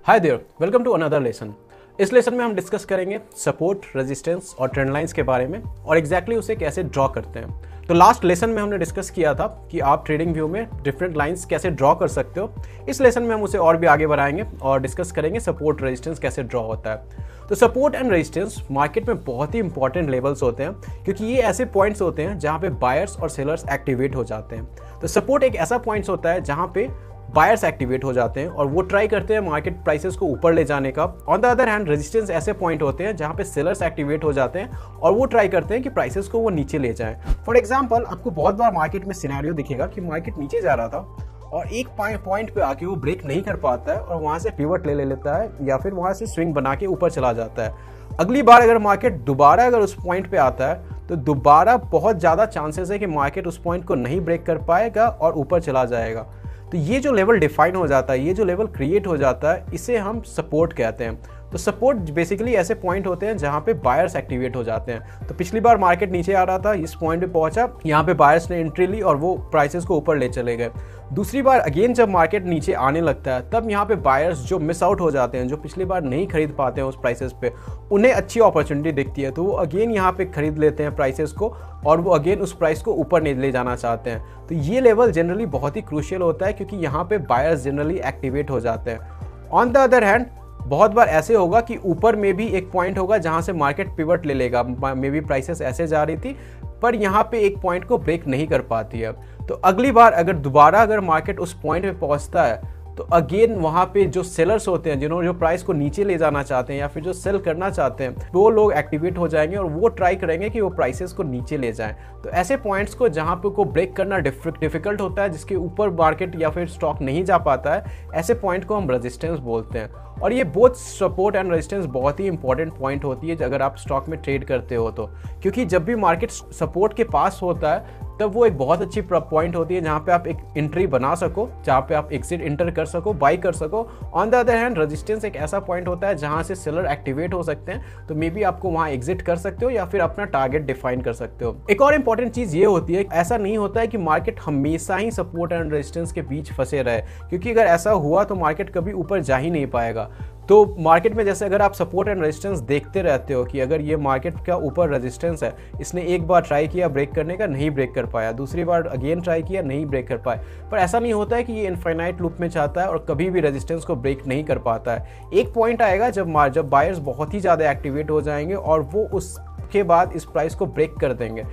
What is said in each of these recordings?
Hi there, welcome to another lesson. इस lesson में हम डिस्कस करेंगे सपोर्ट, रेजिस्टेंस और ट्रेंड लाइंस के बारे में और एग्जैक्टली उसे कैसे ड्रॉ करते हैं। तो लास्ट लेसन में हमने डिस्कस किया था कि आप ट्रेडिंग व्यू में डिफरेंट लाइंस कैसे ड्रॉ कर सकते हो। इस लेसन में हम उसे और भी आगे बढ़ाएंगे और डिस्कस करेंगे सपोर्ट रेजिस्टेंस कैसे ड्रॉ होता है। तो सपोर्ट एंड रेजिस्टेंस मार्केट में बहुत ही इंपॉर्टेंट लेवल्स होते हैं क्योंकि ये ऐसे पॉइंट्स होते हैं जहाँ पे बायर्स और सेलर्स एक्टिवेट हो जाते हैं। तो सपोर्ट एक ऐसा पॉइंट्स होता है जहाँ पे बायर्स एक्टिवेट हो जाते हैं और वो ट्राई करते हैं मार्केट प्राइसेस को ऊपर ले जाने का। On the other hand resistance ऐसे पॉइंट होते हैं जहां पे सेलर्स एक्टिवेट हो जाते हैं और वो ट्राई करते हैं कि प्राइसेस को वो नीचे ले जाएं। फॉर एग्जांपल, आपको बहुत बार मार्केट में सिनेरियो दिखेगा कि मार्केट नीचे जा रहा था और एक पॉइंट पे आके वो ब्रेक नहीं कर पाता है और वहां से पिवट ले लेता है या फिर वहां से स्विंग बना के ऊपर चला जाता है। अगली बार अगर मार्केट दोबारा अगर उस पॉइंट पे आता है तो दोबारा बहुत ज़्यादा चांसेस है कि मार्केट उस पॉइंट को नहीं ब्रेक कर पाएगा और ऊपर चला जाएगा। तो ये जो लेवल डिफाइन हो जाता है, ये जो लेवल क्रिएट हो जाता है, इसे हम सपोर्ट कहते हैं। तो सपोर्ट बेसिकली ऐसे पॉइंट होते हैं जहां पे बायर्स एक्टिवेट हो जाते हैं। तो पिछली बार मार्केट नीचे आ रहा था, इस पॉइंट पे पहुंचा, यहाँ पे बायर्स ने एंट्री ली और वो प्राइसेस को ऊपर ले चले गए। दूसरी बार अगेन जब मार्केट नीचे आने लगता है तब यहाँ पे बायर्स जो मिस आउट हो जाते हैं, जो पिछली बार नहीं खरीद पाते हैं उस प्राइसेस पे, उन्हें अच्छी अपॉर्चुनिटी दिखती है तो वो अगेन यहाँ पे खरीद लेते हैं प्राइसेस को और वो अगेन उस प्राइस को ऊपर ले जाना चाहते हैं। तो ये लेवल जनरली बहुत ही क्रूशियल होता है क्योंकि यहाँ पे बायर्स जनरली एक्टिवेट हो जाते हैं। ऑन द अदर हैंड बहुत बार ऐसे होगा कि ऊपर में भी एक पॉइंट होगा जहां से मार्केट पिवट ले लेगा, मे बी प्राइसेस ऐसे जा रही थी पर यहाँ पे एक पॉइंट को ब्रेक नहीं कर पाती है। तो अगली बार अगर दोबारा अगर मार्केट उस पॉइंट पे पहुंचता है तो अगेन वहाँ पे जो सेलर्स होते हैं, जिन्होंने जो प्राइस को नीचे ले जाना चाहते हैं या फिर जो सेल करना चाहते हैं, वो लोग एक्टिवेट हो जाएंगे और वो ट्राई करेंगे कि वो प्राइसेस को नीचे ले जाएं। तो ऐसे पॉइंट्स को जहाँ पे को ब्रेक करना डिफिकल्ट होता है, जिसके ऊपर मार्केट या फिर स्टॉक नहीं जा पाता है, ऐसे पॉइंट को हम रेजिस्टेंस बोलते हैं। और ये बोथ सपोर्ट एंड रेजिस्टेंस बहुत ही इंपॉर्टेंट पॉइंट होती है अगर आप स्टॉक में ट्रेड करते हो तो, क्योंकि जब भी मार्केट सपोर्ट के पास होता है तब वो एक बहुत अच्छी पॉइंट होती है जहाँ पे आप एक एंट्री बना सको, जहाँ पे आप एग्जिट इंटर कर सको, बाई कर सको। On the other hand resistance एक ऐसा पॉइंट होता है जहाँ से सेलर एक्टिवेट हो सकते हैं, तो मे बी आपको वहाँ एग्जिट कर सकते हो या फिर अपना टारगेट डिफाइन कर सकते हो। एक और इंपॉर्टेंट चीज़ ये होती है, ऐसा नहीं होता है कि मार्केट हमेशा ही सपोर्ट एंड रेजिस्टेंस के बीच फंसे रहे, क्योंकि अगर ऐसा हुआ तो मार्केट कभी ऊपर जा ही नहीं पाएगा। तो मार्केट में जैसे अगर आप सपोर्ट एंड रेजिस्टेंस देखते रहते हो कि अगर ये मार्केट का ऊपर रेजिस्टेंस है, इसने एक बार ट्राई किया ब्रेक करने का, नहीं ब्रेक कर पाया, दूसरी बार अगेन ट्राई किया, नहीं ब्रेक कर पाए, पर ऐसा नहीं होता है कि ये इनफाइनाइट लूप में चाहता है और कभी भी रेजिस्टेंस को ब्रेक नहीं कर पाता है। एक पॉइंट आएगा जब बायर्स बहुत ही ज़्यादा एक्टिवेट हो जाएंगे और वो उसके बाद इस प्राइस को ब्रेक कर देंगे।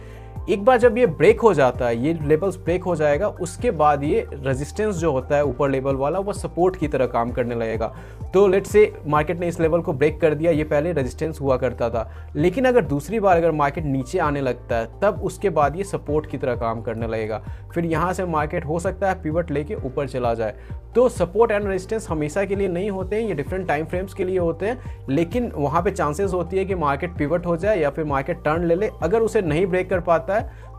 एक बार जब ये ब्रेक हो जाता है, ये लेवल्स ब्रेक हो जाएगा, उसके बाद ये रेजिस्टेंस जो होता है ऊपर लेवल वाला, वो सपोर्ट की तरह काम करने लगेगा। तो लेट्स से मार्केट ने इस लेवल को ब्रेक कर दिया, ये पहले रेजिस्टेंस हुआ करता था, लेकिन अगर दूसरी बार अगर मार्केट नीचे आने लगता है तब उसके बाद ये सपोर्ट की तरह काम करने लगेगा। फिर यहाँ से मार्केट हो सकता है पिवट लेके ऊपर चला जाए। तो सपोर्ट एंड रेजिस्टेंस हमेशा के लिए नहीं होते हैं, ये डिफरेंट टाइम फ्रेम्स के लिए होते हैं, लेकिन वहाँ पे चांसेस होती है कि मार्केट पिवट हो जाए या फिर मार्केट टर्न ले ले। अगर उसे नहीं ब्रेक कर पाता है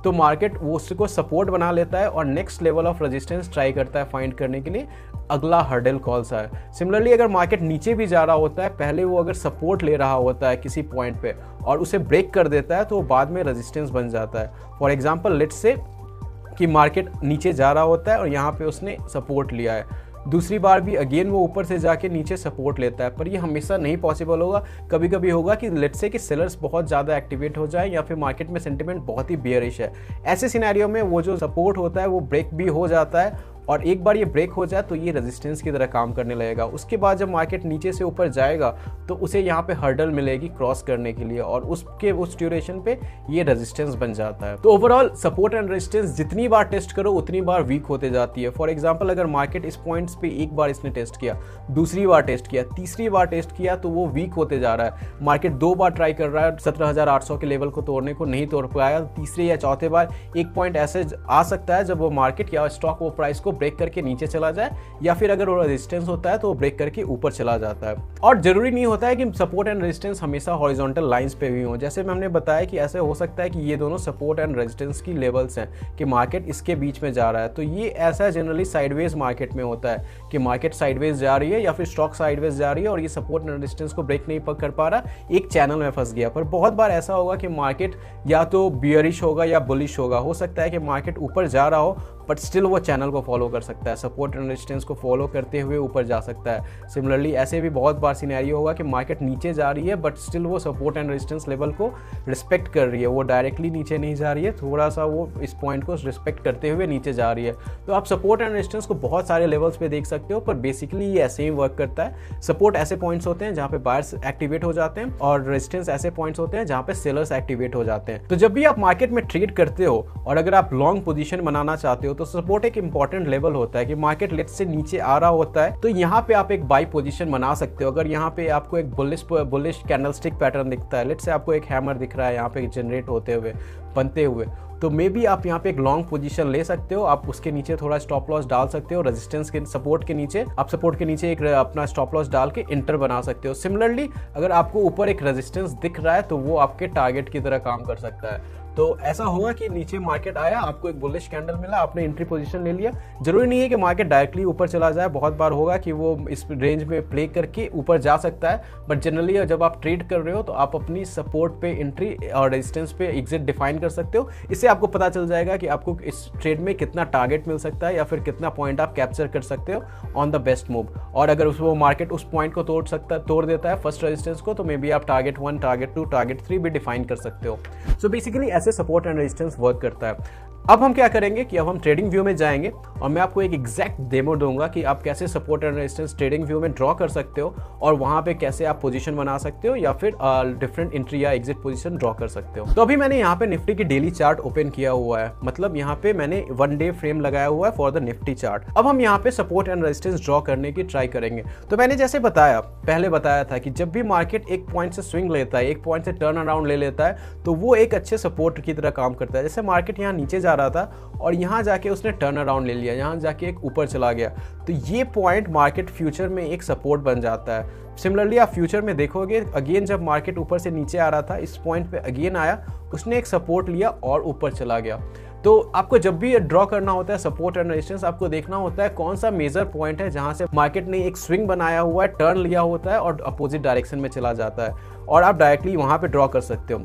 तो मार्केट वो उसको सपोर्ट बना लेता है और next level of resistance try करता है फाइंड करने के लिए, अगला हर्डल कौन सा है। सिमिलरली अगर मार्केट नीचे भी जा रहा होता है, पहले वो अगर सपोर्ट ले रहा होता है किसी पॉइंट पे और उसे ब्रेक कर देता है तो वो बाद में रेजिस्टेंस बन जाता है। फॉर एग्जाम्पल, लेट्स से कि मार्केट नीचे जा रहा होता है और यहाँ पे उसने सपोर्ट लिया है, दूसरी बार भी अगेन वो ऊपर से जाके नीचे सपोर्ट लेता है, पर ये हमेशा नहीं पॉसिबल होगा। कभी कभी होगा कि लेट्स से कि सेलर्स बहुत ज़्यादा एक्टिवेट हो जाए या फिर मार्केट में सेंटिमेंट बहुत ही बियरिश है। ऐसे सिनेरियो में वो जो सपोर्ट होता है वो ब्रेक भी हो जाता है और एक बार ये ब्रेक हो जाए तो ये रेजिस्टेंस की तरह काम करने लगेगा। उसके बाद जब मार्केट नीचे से ऊपर जाएगा तो उसे यहाँ पे हर्डल मिलेगी क्रॉस करने के लिए और उसके उस ड्यूरेशन पे ये रेजिस्टेंस बन जाता है। तो ओवरऑल सपोर्ट एंड रेजिस्टेंस जितनी बार टेस्ट करो उतनी बार वीक होते जाती है। फॉर एग्जाम्पल, अगर मार्केट इस पॉइंट्स पे एक बार इसने टेस्ट किया, दूसरी बार टेस्ट किया, तीसरी बार टेस्ट किया, तो वो वीक होते जा रहा है। मार्केट दो बार ट्राई कर रहा है 17,800 के लेवल को तोड़ने को, नहीं तोड़ पाया, तीसरे या चौथे बार एक पॉइंट ऐसे आ सकता है जब वो मार्केट या स्टॉक वो प्राइस को ब्रेक करके नीचे चला जाए, या फिर अगर वो रेजिस्टेंस होता है तो वो ब्रेक करके ऊपर चला जाता है। और जरूरी नहीं होता है कि सपोर्ट एंड रेजिस्टेंस हमेशा हॉरिजॉन्टल लाइंस पे भी हो। जैसे हमने बताया कि ऐसे हो सकता है कि ये दोनों सपोर्ट एंड रेजिस्टेंस की लेवल्स हैं कि मार्केट इसके बीच में जा रहा है, तो ये ऐसा जनरली साइडवेज मार्केट में होता है कि मार्केट साइडवेज जा रही है या फिर स्टॉक साइडवेज जा रही है और ये सपोर्ट एंड रेजिस्टेंस को ब्रेक नहीं कर पा रहा, एक चैनल में फंस गया। पर बहुत बार ऐसा होगा कि मार्केट या तो बियरिश होगा या बुलिश होगा। हो सकता है कि मार्केट ऊपर जा रहा हो बट स्टिल वो चैनल को फॉलो कर सकता है, सपोर्ट एंड रेजिस्टेंस को फॉलो करते हुए ऊपर जा सकता है। सिमिलरली ऐसे भी बहुत बार सिनेरियो होगा कि मार्केट नीचे जा रही है बट स्टिल वो सपोर्ट एंड रेजिस्टेंस लेवल को रिस्पेक्ट कर रही है, वो डायरेक्टली नीचे नहीं जा रही है, थोड़ा सा वो इस पॉइंट को रिस्पेक्ट करते हुए नीचे जा रही है। तो आप सपोर्ट एंड रेजिस्टेंस को बहुत सारे लेवल्स पे देख सकते हो, पर बेसिकली ये ऐसे ही वर्क करता है। सपोर्ट ऐसे पॉइंट्स होते हैं जहाँ पे बायर्स एक्टिवेट हो जाते हैं और रेजिस्टेंस ऐसे पॉइंट्स होते हैं जहाँ पे सेलर्स एक्टिवेट हो जाते हैं। तो जब भी आप मार्केट में ट्रेड करते हो और अगर आप लॉन्ग पोजीशन बनाना चाहते हो तो सपोर्ट एक इंपॉर्टेंट लेवल होता है कि मार्केट लेट्स से नीचे आ रहा होता है तो यहाँ पे आप एक बाई पोजीशन बना सकते हो। अगर यहाँ पे आपको एक बुलिश कैंडलस्टिक पैटर्न दिखता है, लेट्स से आपको एक हैमर दिख रहा है यहाँ पे जनरेट होते हुए, बनते हुए, तो मे बी आप यहाँ पे एक लॉन्ग पोजीशन ले सकते हो। आप उसके नीचे थोड़ा स्टॉप लॉस डाल सकते हो, रेजिस्टेंस के सपोर्ट के नीचे आप सपोर्ट के नीचे एक अपना स्टॉप लॉस डाल के इंटर बना सकते हो। सिमिलरली अगर आपको ऊपर एक रेजिस्टेंस दिख रहा है तो वो आपके टारगेट की तरह काम कर सकता है। तो ऐसा होगा कि नीचे मार्केट आया, आपको एक बुलिश कैंडल मिला, आपने एंट्री पोजीशन ले लिया। जरूरी नहीं है कि मार्केट डायरेक्टली ऊपर चला जाए, बहुत बार होगा कि वो इस रेंज में प्ले करके ऊपर जा सकता है, बट जनरली जब आप ट्रेड कर रहे हो तो आप अपनी सपोर्ट पे एंट्री और रेजिस्टेंस पे एग्जिट डिफाइन कर सकते हो। इससे आपको पता चल जाएगा कि आपको इस ट्रेड में कितना टारगेट मिल सकता है या फिर कितना पॉइंट आप कैप्चर कर सकते हो ऑन द बेस्ट मूव। और अगर वो मार्केट उस पॉइंट को तोड़ देता है फर्स्ट रेजिस्टेंस को, तो मे बी आप टारगेट 1, टारगेट 2, टारगेट 3 भी डिफाइन कर सकते हो। सो बेसिकली ऐसे सपोर्ट एंड रेजिस्टेंस वर्क करता है। अब हम क्या करेंगे कि अब हम ट्रेडिंग व्यू में जाएंगे और मैं आपको एक एग्जैक्ट डेमो दूंगा कि आप कैसे support and resistance trading view में ड्रॉ कर सकते हो और वहां पे कैसे आप पोजीशन बना सकते हो या फिर डिफरेंट एंट्री या एग्जिट पोजीशन ड्रॉ कर सकते हो। तो अभी मैंने यहाँ पे निफ्टी की डेली चार्ट ओपन किया हुआ है, मतलब यहाँ पे मैंने 1 डे फ्रेम लगाया हुआ है फॉर द निफ्टी चार्ट। अब हम यहाँ पे सपोर्ट एंड रेजिस्टेंस ड्रॉ करने की ट्राई करेंगे। तो मैंने जैसे पहले बताया था कि जब भी मार्केट एक पॉइंट से स्विंग लेता है, एक पॉइंट से टर्न अराउंड ले लेता है, तो वो एक अच्छे सपोर्ट की तरह काम करता है। जैसे मार्केट यहाँ नीचे जा रहा था और यहाँ जाके उसने टर्न अराउंड ले लिया, यहाँ जाके एक ऊपर चला गया, तो ये पॉइंट मार्केट फ्यूचर में एक सपोर्ट बन जाता है। सिमिलरली आप फ्यूचर में देखोगे अगेन जब मार्केट ऊपर से नीचे आ रहा था, इस पॉइंट पे अगेन आया, उसने एक सपोर्ट लिया और ऊपर चला गया। तो आपको जब भी ड्रॉ करना होता है सपोर्ट एंड रेजिस्टेंस, आपको देखना होता है कौन सा मेजर पॉइंट है जहां से मार्केट ने एक स्विंग बनाया हुआ है, टर्न लिया होता है और अपोजिट डायरेक्शन में चला जाता है, और आप डायरेक्टली वहां पे ड्रॉ कर सकते हो।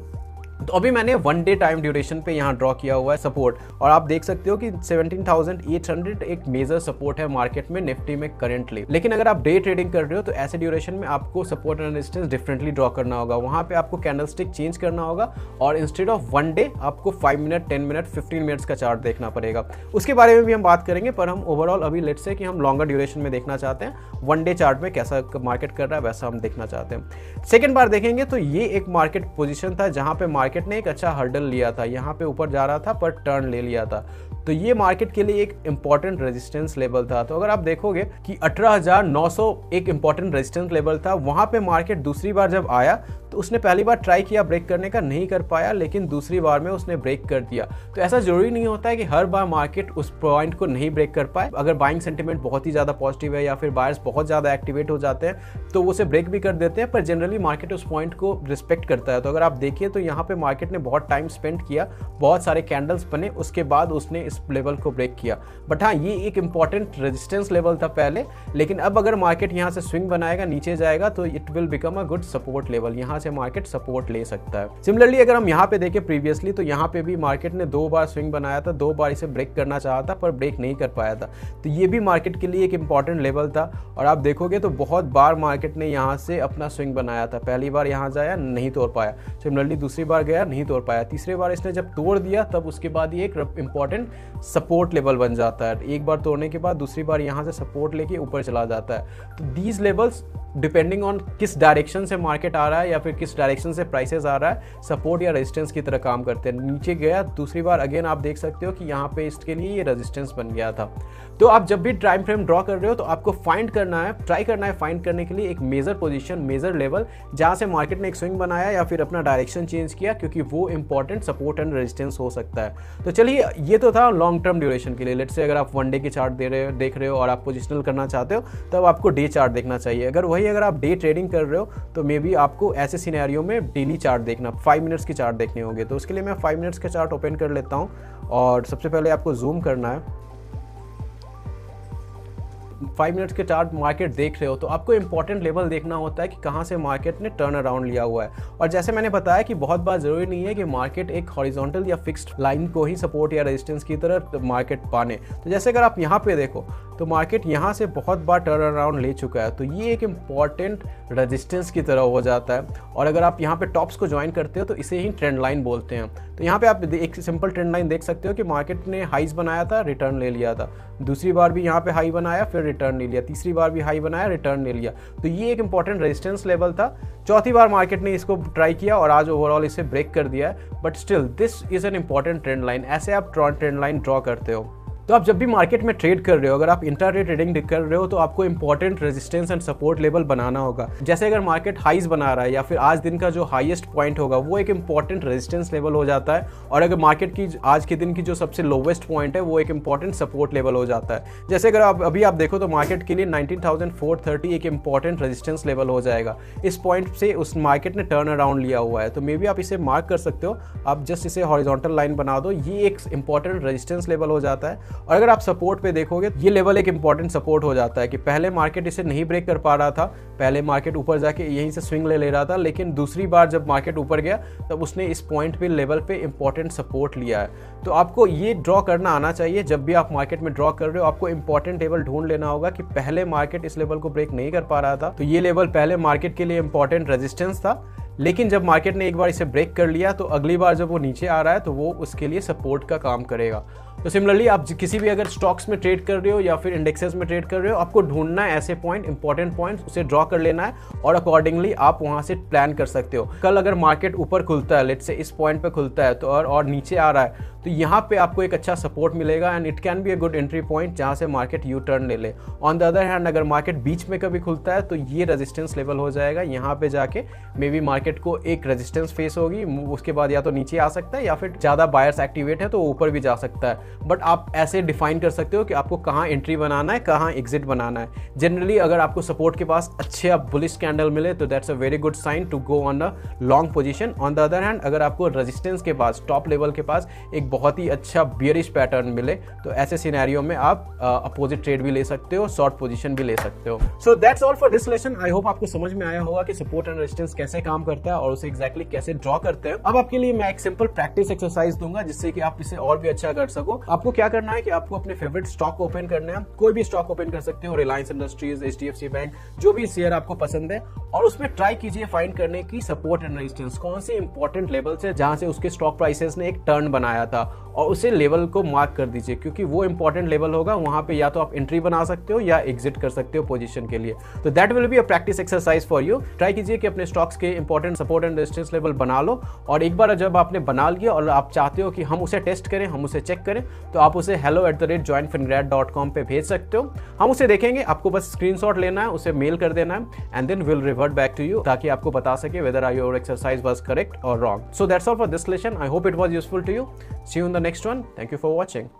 तो अभी मैंने 1 डे टाइम ड्यूरेशन पे यहाँ ड्रॉ किया हुआ है सपोर्ट, और आप देख सकते हो कि 17,800 एक मेजर सपोर्ट है मार्केट में निफ्टी में करेंटली। लेकिन अगर आप डे ट्रेडिंग कर रहे हो तो ऐसे ड्यूरेशन में आपको support and resistance differently draw करना होगा। वहाँ पे आपको कैंडलस्टिक चेंज करना होगा और इंस्टेड ऑफ 1 डे आपको 5 मिनट, 10 मिनट, 15 मिनट्स का चार्ट देखना पड़ेगा। उसके बारे में भी हम बात करेंगे, पर हम ओवरऑल अभी लेट्स से कि हम लॉन्गर ड्यूरेशन में देखना चाहते हैं, 1 डे चार्ट में कैसा मार्केट कर रहा है वैसा हम देखना चाहते हैं। सेकेंड बार देखेंगे तो ये एक मार्केट पोजिशन था जहाँ पे मार्केट ने एक अच्छा लिया था, यहाँ पे ऊपर जा रहा था पर टर्न ले लिया था, तो ये मार्केट के लिए एक इंपॉर्टेंट रेजिस्टेंस लेवल था। तो अगर आप देखोगे कि 18,900 एक इंपॉर्टेंट रेजिस्टेंस लेवल था, वहां पे मार्केट दूसरी बार जब आया तो उसने पहली बार ट्राई किया ब्रेक करने का, नहीं कर पाया, लेकिन दूसरी बार में उसने ब्रेक कर दिया। तो ऐसा जरूरी नहीं होता है कि हर बार मार्केट उस पॉइंट को नहीं ब्रेक कर पाए। अगर बाइंग सेंटिमेंट बहुत ही ज्यादा पॉजिटिव है या फिर बायर्स बहुत ज्यादा एक्टिवेट हो जाते हैं तो उसे ब्रेक भी कर देते हैं, पर जनरली मार्केट उस पॉइंट को रिस्पेक्ट करता है। तो अगर आप देखिए तो यहाँ पे मार्केट ने बहुत टाइम स्पेंड किया, बहुत सारे कैंडल्स बने, उसके बाद उसने इस लेवल को ब्रेक किया। बट हाँ, ये एक इंपॉर्टेंट रेजिस्टेंस लेवल था पहले, लेकिन अब अगर मार्केट यहाँ से स्विंग बनाएगा, नीचे जाएगा, तो it will become a good support level. यहाँ से मार्केट सपोर्ट ले सकता है। सिमिलरली अगर हम यहाँ पे देखें प्रीवियसली, तो यहाँ पे भी मार्केट ने 2 बार स्विंग बनाया था, 2 बार इसे ब्रेक करना चाहा था पर ब्रेक नहीं कर पाया था। तो ये भी मार्केट के लिए एक इंपॉर्टेंट लेवल था, और आप देखोगे तो बहुत बार मार्केट ने यहाँ से अपना स्विंग बनाया था। पहली बार यहाँ जाया, नहीं तोड़ पाया, सिमिलरली दूसरी बार गया, नहीं तोड़ पाया, तीसरी बार इसने जब तोड़ दिया तब उसके बाद ये एक इंपॉर्टेंट सपोर्ट लेवल बन जाता है। एक बार तोड़ने के बाद दूसरी बार यहाँ से सपोर्ट लेके ऊपर चला जाता है। तो दीज लेवल्स डिपेंडिंग ऑन किस डायरेक्शन से मार्केट आ रहा है या फिर किस डायरेक्शन से प्राइसेस आ रहा है, सपोर्ट या रेजिस्टेंस की तरह काम करते हैं। नीचे गया दूसरी बार, अगेन आप देख सकते हो कि यहाँ पे इसके लिए ये रेजिस्टेंस बन गया था। तो आप जब भी टाइम फ्रेम ड्रॉ कर रहे हो तो आपको फाइंड करना है, ट्राई करना है फाइंड करने के लिए एक मेजर पोजीशन, मेजर लेवल जहाँ से मार्केट ने एक स्विंग बनाया या फिर अपना डायरेक्शन चेंज किया, क्योंकि वो इंपॉर्टेंट सपोर्ट एंड रेजिस्टेंस हो सकता है। तो चलिए, ये तो था लॉन्ग टर्म ड्यूरेशन के लिए। लेट्स से अगर आप 1 डे की चार्ट देख रहे हो और आप पोजिशनल करना चाहते हो, तब आपको डे चार्ट देखना चाहिए। अगर आप डे ट्रेडिंग कर रहे हो तो मे बी आपको ऐसे सिनेरियो में डेली चार्ट देखना, 5 मिनट्स की चार्ट देखने होंगे। तो उसके लिए मैं 5 मिनट्स का चार्ट ओपन कर लेता हूँ, और सबसे पहले आपको जूम करना है। 5 मिनट्स के चार्ट मार्केट देख रहे हो तो आपको इंपॉर्टेंट लेवल देखना होता है कि कहाँ से मार्केट ने टर्न अराउंड लिया हुआ है। और जैसे मैंने बताया कि बहुत बार ज़रूरी नहीं है कि मार्केट एक हॉरिजॉन्टल या फिक्स्ड लाइन को ही सपोर्ट या रेजिस्टेंस की तरह मार्केट पाने। तो जैसे अगर आप यहाँ पे देखो तो मार्केट यहाँ से बहुत बार टर्न अराउंड ले चुका है, तो ये एक इम्पॉर्टेंट रेजिस्टेंस की तरह हो जाता है। और अगर आप यहाँ पे टॉप्स को ज्वाइन करते हो तो इसे ही ट्रेंड लाइन बोलते हैं। तो यहाँ पे आप एक सिंपल ट्रेंड लाइन देख सकते हो कि मार्केट ने हाईज बनाया था, रिटर्न ले लिया था, दूसरी बार भी यहाँ पे हाई बनाया फिर रिटर्न ले लिया, तीसरी बार भी हाई बनाया रिटर्न ले लिया। तो ये एक इंपॉर्टेंट रेजिस्टेंस लेवल था। चौथी बार मार्केट ने इसको ट्राई किया और आज ओवरऑल इसे ब्रेक कर दिया है, but still this is an important trend line. ऐसे आप ट्रेंड लाइन ड्रॉ करते हो। तो आप जब भी मार्केट में ट्रेड कर रहे हो, अगर आप इंट्राडे ट्रेडिंग कर रहे हो तो आपको important resistance and support level बनाना होगा। जैसे अगर मार्केट हाईज बना रहा है या फिर आज दिन का जो हाईएस्ट पॉइंट होगा वो एक इंपॉर्टेंट रेजिस्टेंस लेवल हो जाता है, और अगर मार्केट की आज के दिन की जो सबसे लोवेस्ट पॉइंट है वो एक इंपॉर्टेंट सपोर्ट लेवल हो जाता है। जैसे अगर आप अभी आप देखो तो मार्केट के लिए 19,430 एक इंपॉर्टेंट रेजिस्टेंस लेवल हो जाएगा। इस पॉइंट से उस मार्केट ने टर्न अराउंड लिया हुआ है, तो मे बी आप इसे मार्क कर सकते हो। आप जस्ट इसे हॉरिजॉन्टल लाइन बना दो, ये एक इंपॉर्टेंट रेजिस्टेंस लेवल हो जाता है। और अगर आप सपोर्ट पे देखोगे ये लेवल एक इंपॉर्टेंट सपोर्ट हो जाता है कि पहले मार्केट इसे नहीं ब्रेक कर पा रहा था, पहले मार्केट ऊपर जाके यहीं से स्विंग ले रहा था, लेकिन दूसरी बार जब मार्केट ऊपर गया तब उसने इस पॉइंट पे लेवल पे इंपॉर्टेंट सपोर्ट लिया है। तो आपको ये ड्रॉ करना आना चाहिए। जब भी आप मार्केट में ड्रॉ कर रहे हो आपको इंपॉर्टेंट लेवल ढूंढ लेना होगा कि पहले मार्केट इस लेवल को ब्रेक नहीं कर पा रहा था, तो ये लेवल पहले मार्केट के लिए इंपॉर्टेंट रेजिस्टेंस था, लेकिन जब मार्केट ने एक बार इसे ब्रेक कर लिया तो अगली बार जब वो नीचे आ रहा है तो वो उसके लिए सपोर्ट का काम करेगा। तो सिमिलरली आप किसी भी अगर स्टॉक्स में ट्रेड कर रहे हो या फिर इंडेक्सेस में ट्रेड कर रहे हो, आपको ढूंढना है ऐसे पॉइंट, इंपॉर्टेंट पॉइंट्स, उसे ड्रॉ कर लेना है और अकॉर्डिंगली आप वहां से प्लान कर सकते हो। कल अगर मार्केट ऊपर खुलता है, लेट्स से इस पॉइंट पे खुलता है तो और नीचे आ रहा है, तो यहाँ पे आपको एक अच्छा सपोर्ट मिलेगा and it can be a good entry point जहाँ से मार्केट यू टर्न ले ले। ऑन द अदर हैंड अगर मार्केट बीच में कभी खुलता है तो ये रेजिस्टेंस लेवल हो जाएगा, यहाँ पे जाके मे बी मार्केट को एक रेजिस्टेंस फेस होगी, उसके बाद या तो नीचे आ सकता है या फिर ज़्यादा बायर्स एक्टिवेट है तो ऊपर भी जा सकता है। बट आप ऐसे डिफाइन कर सकते हो कि आपको कहाँ एंट्री बनाना है, कहाँ एग्जिट बनाना है। जनरली अगर आपको सपोर्ट के पास अच्छे आप बुलिश कैंडल मिले तो that's a very good sign to go on a long position. On the other hand अगर आपको रेजिस्टेंस के पास, टॉप लेवल के पास एक बहुत ही अच्छा बियरिश पैटर्न मिले तो ऐसे सिनेरियो में आप अपोजिट ट्रेड भी ले सकते हो, शॉर्ट पोजीशन भी ले सकते हो। So that's all for this lesson. I hope आपको समझ में आया होगा कि सपोर्ट एंड रेजिस्टेंस कैसे काम करता है और उसे एग्जैक्टली कैसे ड्रॉ करते हैं। अब आपके लिए मैं एक सिंपल प्रैक्टिस एक्सरसाइज दूंगा जिससे कि आप इसे और भी अच्छा कर सको। आपको क्या करना है कि आपको अपने फेवरेट स्टॉक ओपन करना है, कोई भी स्टॉक ओपन कर सकते हो, रिलायंस इंडस्ट्रीज, HDFC बैंक, जो भी शेयर आपको पसंद है, और उसमें ट्राई कीजिए फाइंड करने की सपोर्ट एंड रेजिस्टेंस कौन से इंपॉर्टेंट लेवल से जहां से उसके स्टॉक प्राइसेस ने एक टर्न बनाया था, और उसे लेवल को मार्क कर दीजिए क्योंकि वो इंपॉर्टेंट लेवल होगा। वहां पे या तो आप एंट्री बना सकते हो या एग्जिट कर सकते हो पोजीशन के लिए। तो that will be a practice exercise for you. Try कीजिए कि अपने स्टॉक्स के important support and resistance level बना लो, और एक बार जब आपने बना लिया और आप चाहते हो कि हम उसे टेस्ट करें, हम उसे चेक करें, तो आप उसे hello@joinfingrad.com पे भेज सकते हो। हम उसे देखेंगे, आपको बस स्क्रीनशॉट लेना है, उसे मेल कर देना है and then will revert back to you ताकि आपको बता सके whether your exercise was correct or wrong. So that's all for this lesson. I hope it was useful to you. See you in the next one. Thank you for watching.